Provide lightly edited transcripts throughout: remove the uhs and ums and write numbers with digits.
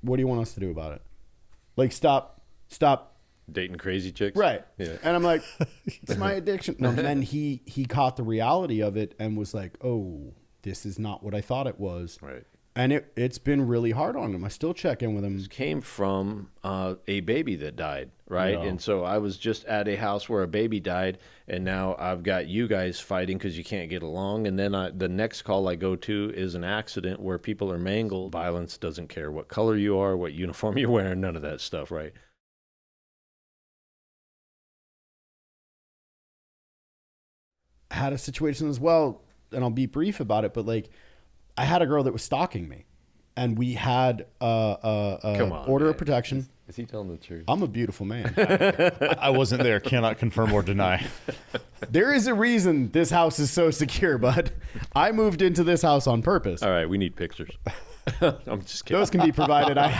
what do you want us to do about it? Like, stop dating crazy chicks. Right. Yeah. And I'm like, it's my addiction. No, and then he caught the reality of it and was like, oh, this is not what I thought it was. Right. And it's been really hard on him. I still check in with him. This came from a baby that died, right? No. And so I was just at a house where a baby died, and now I've got you guys fighting because you can't get along. And then the next call I go to is an accident where people are mangled. Violence doesn't care what color you are, what uniform you're wearing, none of that stuff, right? Had a situation as well, and I'll be brief about it, but like, I had a girl that was stalking me, and we had a order of protection. Is he telling the truth? I'm a beautiful man. I wasn't there. Cannot confirm or deny. There is a reason this house is so secure, bud. I moved into this house on purpose. All right, we need pictures. I'm just kidding. Those can be provided. I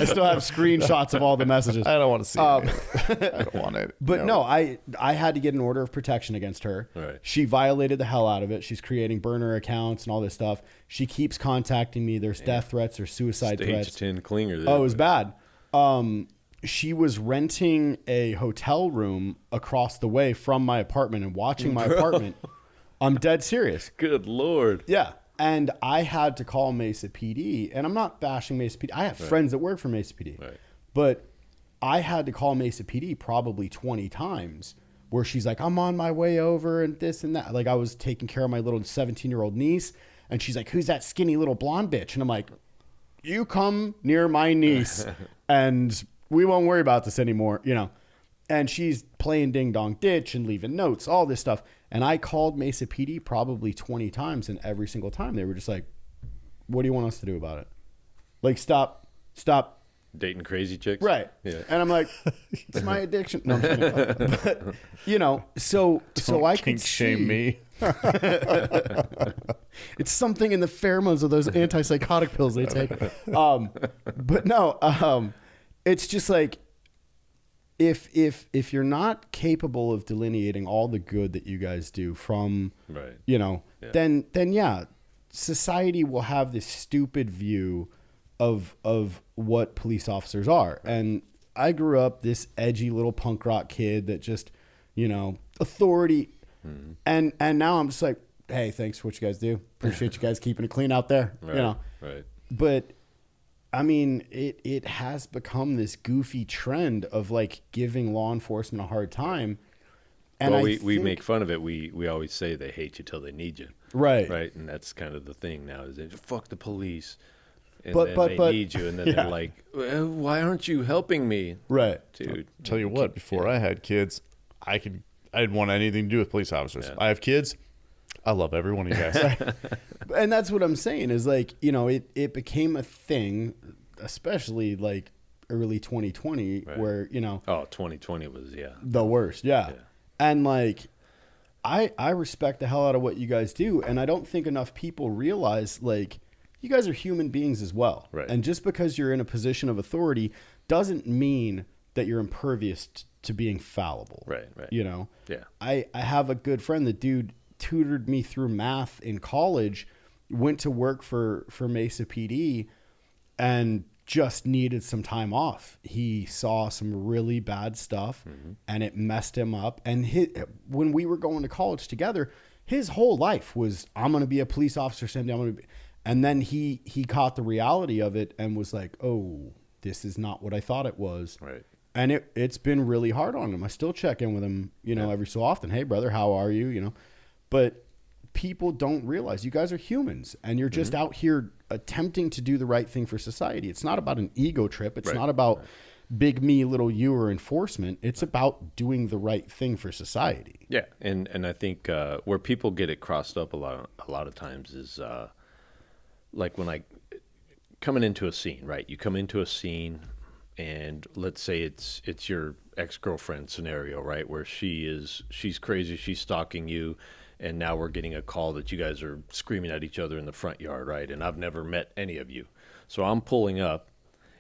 still have screenshots of all the messages. I don't want to see it. I don't want it. But no, I had to get an order of protection against her. Right. She violated the hell out of it. She's creating burner accounts and all this stuff. She keeps contacting me. There's death threats or suicide threats. Stage 10 clinger there. Oh, it was bad. She was renting a hotel room across the way from my apartment and watching my apartment. I'm dead serious. Good Lord. Yeah. And I had to call Mesa PD, and I'm not bashing Mesa PD. I have friends that work for Mesa PD, but I had to call Mesa PD probably 20 times where she's like, I'm on my way over and this and that. Like, I was taking care of my little 17-year-old niece, and she's like, who's that skinny little blonde bitch? And I'm like, you come near my niece and we won't worry about this anymore, you know. And she's playing ding dong ditch and leaving notes, all this stuff. And I called Mesa PD probably 20 times, and every single time they were just like, what do you want us to do about it? Like, stop dating crazy chicks. Right. Yeah. And I'm like, it's my addiction. No, I'm kidding. But, you know, so I could shame me. It's something in the pheromones of those antipsychotic pills they take. But no, it's just like, if you're not capable of delineating all the good that you guys do from, you know, then yeah, society will have this stupid view of what police officers are. And I grew up this edgy little punk rock kid that just, you know, authority. And now I'm just like, hey, thanks for what you guys do. Appreciate you guys keeping it clean out there. Right, you know, right. But I mean, it has become this goofy trend of like giving law enforcement a hard time. And well, we make fun of it. We always say they hate you till they need you. Right. Right. And that's kind of the thing now is they fuck the police. And But- then but- they but- need you. And then yeah. they're like, well, why aren't you helping me? Right. Dude. Tell you what, before I had kids, I didn't want anything to do with police officers. Yeah. I have kids. I love every one of you guys. And that's what I'm saying is like, you know, it became a thing, especially like early 2020 where, you know. Oh, 2020 was, the worst. Yeah. And like, I respect the hell out of what you guys do. And I don't think enough people realize like you guys are human beings as well. Right. And just because you're in a position of authority doesn't mean that you're impervious to being fallible. Right. You know? Yeah. I have a good friend. The dude tutored me through math in college, went to work for Mesa PD, and just needed some time off. He saw some really bad stuff, and it messed him up. And when we were going to college together, his whole life was, I'm going to be a police officer someday. I'm going to be. And then he caught the reality of it and was like, oh, this is not what I thought it was. Right. And it's been really hard on him. I still check in with him, you know, every so often. Hey, brother, how are you? You know, but people don't realize you guys are humans and you're just out here attempting to do the right thing for society. It's not about an ego trip. It's not about big me, little you or enforcement. It's about doing the right thing for society. Yeah. And I think where people get it crossed up a lot of times is like when coming into a scene, right? You come into a scene and let's say it's your ex-girlfriend scenario, right? Where she's crazy, she's stalking you, and now we're getting a call that you guys are screaming at each other in the front yard, right? And I've never met any of you. So I'm pulling up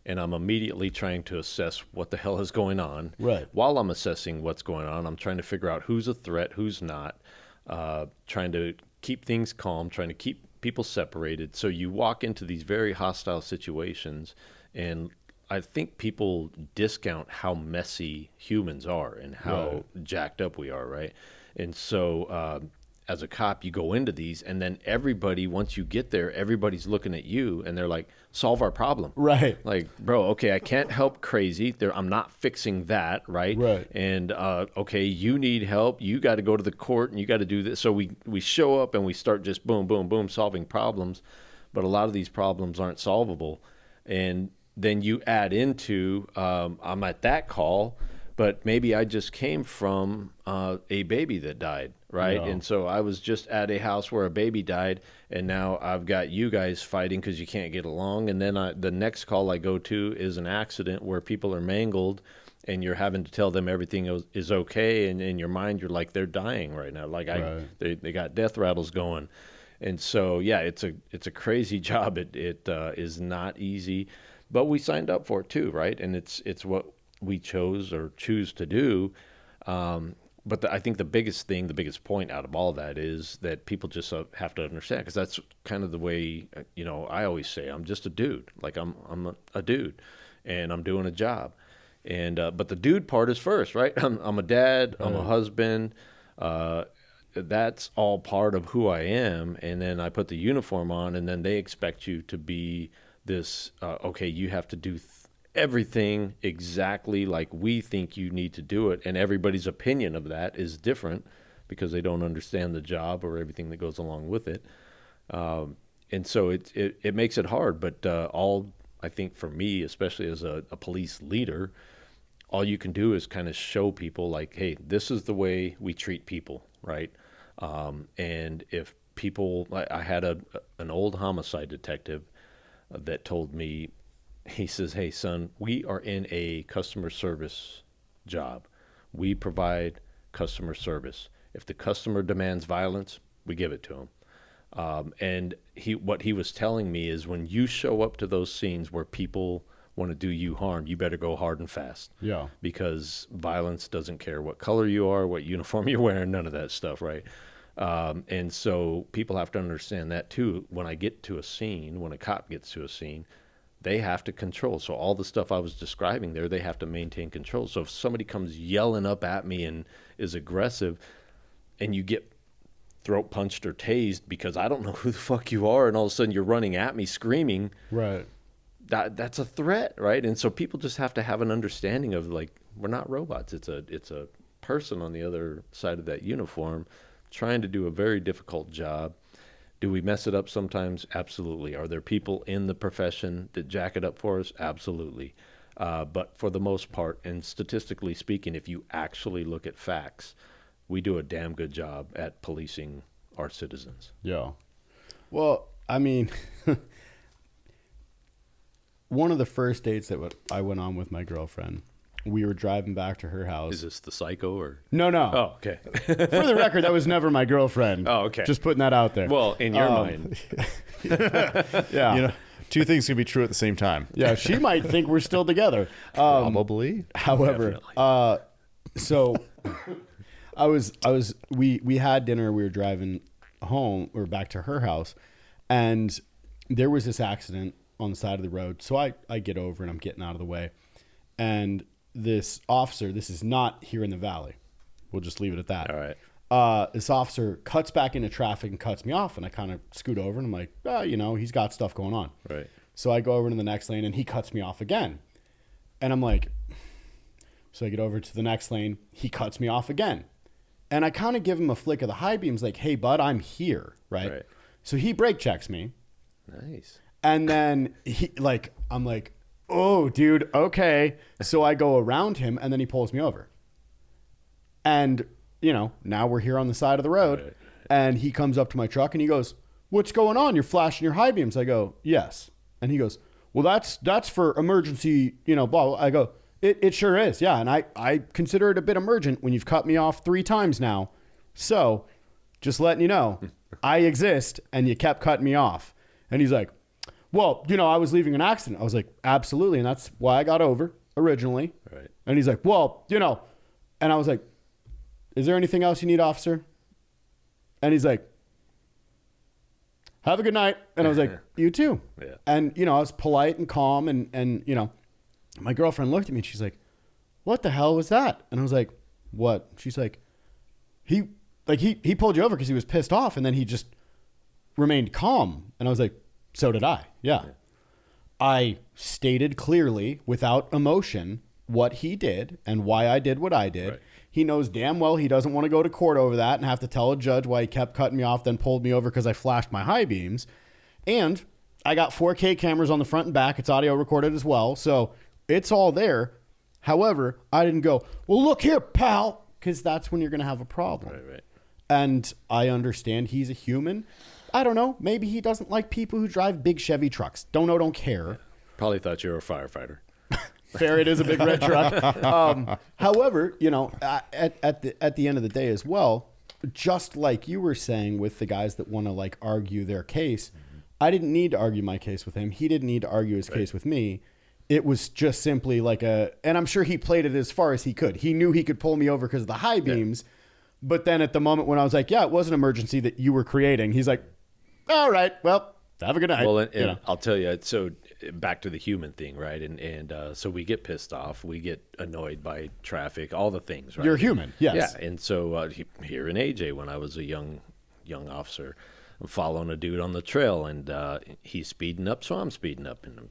and I'm immediately trying to assess what the hell is going on. Right. While I'm assessing what's going on, I'm trying to figure out who's a threat, who's not, trying to keep things calm, trying to keep people separated. So you walk into these very hostile situations, and I think people discount how messy humans are and how jacked up we are, right? And so as a cop, you go into these, and then everybody, once you get there, everybody's looking at you, and they're like, solve our problem. Right. Like, bro, okay, I can't help crazy. I'm not fixing that, right? Right. And, okay, you need help. You got to go to the court, and you got to do this. So we show up, and we start just boom, boom, boom, solving problems. But a lot of these problems aren't solvable. And then you add into, I'm at that call, but maybe I just came from a baby that died, right? Yeah. And so I was just at a house where a baby died, and now I've got you guys fighting because you can't get along. And then the next call I go to is an accident where people are mangled, and you're having to tell them everything is okay. And in your mind, you're like, they're dying right now. Like they got death rattles going. And so, yeah, it's a crazy job. It is not easy, but we signed up for it too, right? And it's what we chose or choose to do. But I think the biggest point out of all that is that people just have to understand, because that's kind of the way, I always say, I'm just a dude. Like I'm a dude, and I'm doing a job. And but the dude part is first, right? I'm a dad. I'm a husband. That's all part of who I am. And then I put the uniform on, and then they expect you to be this. Okay, you have to do everything exactly like we think you need to do it, and everybody's opinion of that is different because they don't understand the job or everything that goes along with it. And so it makes it hard. But I think for me, especially as a police leader, all you can do is kind of show people like, hey, this is the way we treat people, right? And if people, I had an old homicide detective that told me, he says, hey, son, we are in a customer service job. We provide customer service. If the customer demands violence, we give it to him. And what he was telling me is, when you show up to those scenes where people want to do you harm, you better go hard and fast. Yeah. Because violence doesn't care what color you are, what uniform you're wearing, none of that stuff, right? And so people have to understand that too. When I get to a scene, when a cop gets to a scene, they have to control. So all the stuff I was describing there, they have to maintain control. So if somebody comes yelling up at me and is aggressive, and you get throat punched or tased because I don't know who the fuck you are, and all of a sudden you're running at me screaming, right? That's a threat, right? And so people just have to have an understanding of, like, we're not robots. It's a person on the other side of that uniform trying to do a very difficult job. Do we mess it up sometimes? Absolutely. Are there people in the profession that jack it up for us? Absolutely. But for the most part, and statistically speaking, if you actually look at facts, we do a damn good job at policing our citizens. Yeah. Well, I mean, one of the first dates that I went on with my girlfriend, we were driving back to her house. Is this the psycho or? No. Oh, okay. For the record, that was never my girlfriend. Oh, okay. Just putting that out there. Well, in your mind. Yeah. Two things can be true at the same time. Yeah, she might think we're still together. Probably. However, so we had dinner. We were driving home or back to her house, and there was this accident on the side of the road. So I get over and I'm getting out of the way, and this officer, this is not here in the valley, we'll just leave it at that. All right. This officer cuts back into traffic and cuts me off, and I kind of scoot over, and I'm like, he's got stuff going on. Right. So I go over to the next lane, and he cuts me off again. And I'm like, so I get over to the next lane, he cuts me off again. And I kind of give him a flick of the high beams, like, hey, bud, I'm here, right? So he brake checks me. Nice. And then I'm like, oh, dude, okay. So I go around him, and then he pulls me over. And, now we're here on the side of the road. Right. And he comes up to my truck, and he goes, what's going on? You're flashing your high beams. I go, yes. And he goes, well, that's for emergency, blah, blah. I go, it sure is, yeah. And I consider it a bit emergent when you've cut me off 3 times now. So just letting you know, I exist, and you kept cutting me off. And he's like, well, I was leaving an accident. I was like, absolutely. And that's why I got over originally. Right. And he's like, well, and I was like, is there anything else you need, officer? And he's like, have a good night. And I was like, you too. Yeah. And, you know, I was polite and calm. And, you know, my girlfriend looked at me and she's like, what the hell was that? And I was like, what? She's like, he pulled you over because he was pissed off. And then he just remained calm. And I was like, so did I. Yeah. I stated clearly without emotion what he did and why I did what I did. Right. He knows damn well he doesn't want to go to court over that and have to tell a judge why he kept cutting me off, then pulled me over because I flashed my high beams. And I got 4K cameras on the front and back. It's audio recorded as well. So it's all there. However, I didn't go, well, look here, pal, because that's when you're going to have a problem. Right. And I understand he's a human. I don't know. Maybe he doesn't like people who drive big Chevy trucks. Don't know, don't care. Probably thought you were a firefighter. Fair, it is a big red truck. However, you know, at the end of the day as well, just like you were saying with the guys that want to like argue their case, I didn't need to argue my case with him. He didn't need to argue his case with me. It was just simply like and I'm sure he played it as far as he could. He knew he could pull me over because of the high beams. But then at the moment when I was like, yeah, it was an emergency that you were creating, he's like, all right, well, have a good night. Well, and you know? I'll tell you, so back to the human thing, right? And so we get pissed off, we get annoyed by traffic, all the things, right? You're human, yes. Yeah, and so here in AJ, when I was a young officer, I'm following a dude on the trail, and he's speeding up, so I'm speeding up, and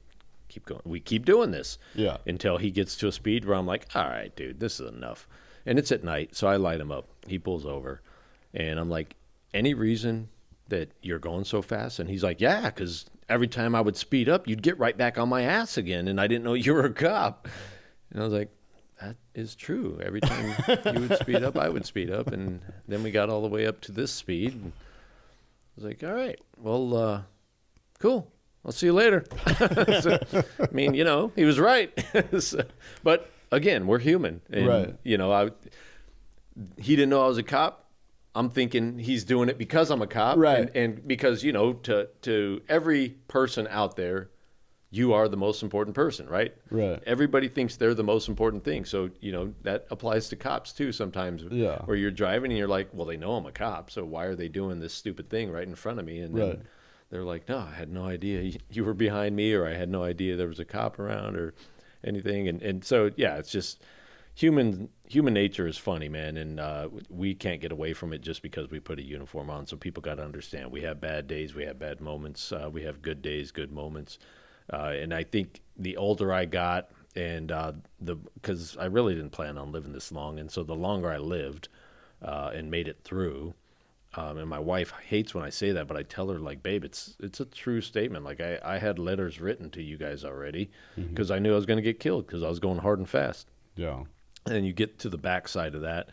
keep going. We keep doing this, until he gets to a speed where I'm like, all right, dude, this is enough. And it's at night, so I light him up. He pulls over, and I'm like, any reason that you're going so fast? And he's like, yeah, because every time I would speed up, you'd get right back on my ass again, and I didn't know you were a cop. And I was like, that is true. Every time you would speed up, I would speed up, and then we got all the way up to this speed. And I was like, all right, well, cool. I'll see you later. So, I mean, you know, he was right. So, but again, we're human. And, right. You know, he didn't know I was a cop. I'm thinking he's doing it because I'm a cop. Right. And because, you know, to every person out there, you are the most important person, right? Right. Everybody thinks they're the most important thing. So, you know, that applies to cops too sometimes. Yeah. Where you're driving and you're like, well, they know I'm a cop, so why are they doing this stupid thing right in front of me? And then they're like, no, I had no idea you were behind me, or I had no idea there was a cop around or anything. And so, yeah, it's just human nature is funny, man. And we can't get away from it just because we put a uniform on. So people got to understand we have bad days, we have bad moments, we have good days, good moments. And I think the older I got, and because I really didn't plan on living this long, and so the longer I lived and made it through, and my wife hates when I say that, but I tell her, like, babe, it's a true statement. Like, I had letters written to you guys already because I knew I was going to get killed because I was going hard and fast. Yeah. And you get to the backside of that,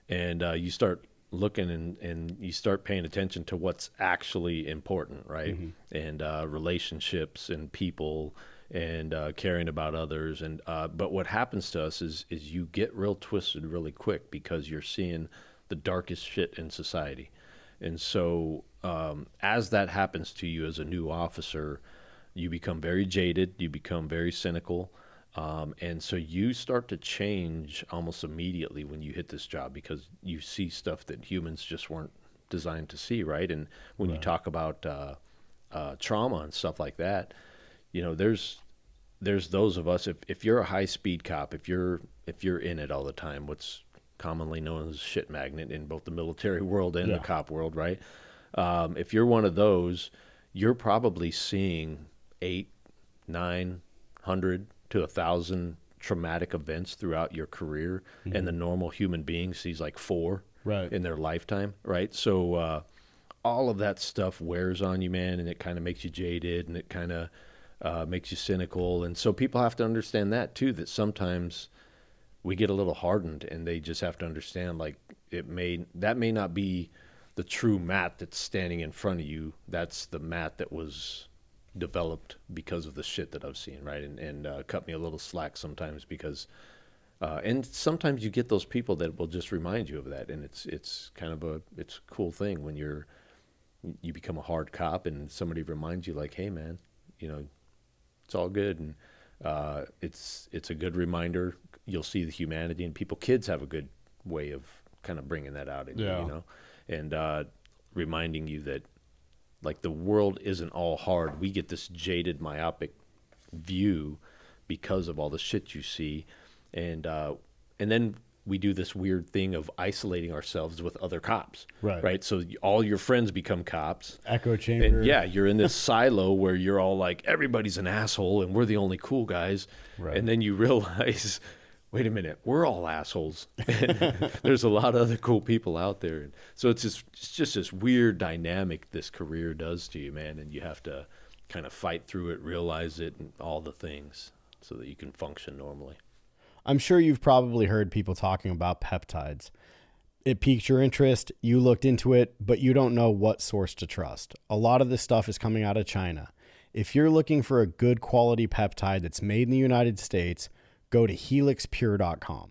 and you start looking and you start paying attention to what's actually important, right? And relationships and people and caring about others. And but what happens to us is you get real twisted really quick because you're seeing the darkest shit in society. And so as that happens to you as a new officer, you become very jaded, you become very cynical. And so you start to change almost immediately when you hit this job because you see stuff that humans just weren't designed to see, right? And when you talk about trauma and stuff like that, you know, there's those of us, if you're a high-speed cop, if you're in it all the time, what's commonly known as shit magnet in both the military world and the cop world, right? If you're one of those, you're probably seeing 800, 900 to 1,000 traumatic events throughout your career, and the normal human being sees like 4 in their lifetime, right? So all of that stuff wears on you, man, and it kind of makes you jaded, and it kind of makes you cynical. And so people have to understand that too, that sometimes we get a little hardened, and they just have to understand, like, that may not be the true Matt that's standing in front of you. That's the Matt that was developed because of the shit that I've seen, right? And cut me a little slack sometimes because and sometimes you get those people that will just remind you of that, and it's kind of it's a cool thing when you become a hard cop and somebody reminds you, like, hey man, you know, it's all good. And it's a good reminder. You'll see the humanity in people. Kids have a good way of kind of bringing that out in you, you know, and reminding you that Like the world isn't all hard. We get this jaded, myopic view because of all the shit you see, and then we do this weird thing of isolating ourselves with other cops. Right. So all your friends become cops. Echo chamber. And yeah, you're in this silo where you're all like, everybody's an asshole and we're the only cool guys. Right. And then you realize, wait a minute, we're all assholes. There's a lot of other cool people out there. And so it's just this weird dynamic this career does to you, man. And you have to kind of fight through it, realize it, and all the things so that you can function normally. I'm sure you've probably heard people talking about peptides. It piqued your interest, you looked into it, but you don't know what source to trust. A lot of this stuff is coming out of China. If you're looking for a good quality peptide that's made in the United States, go to helixpure.com.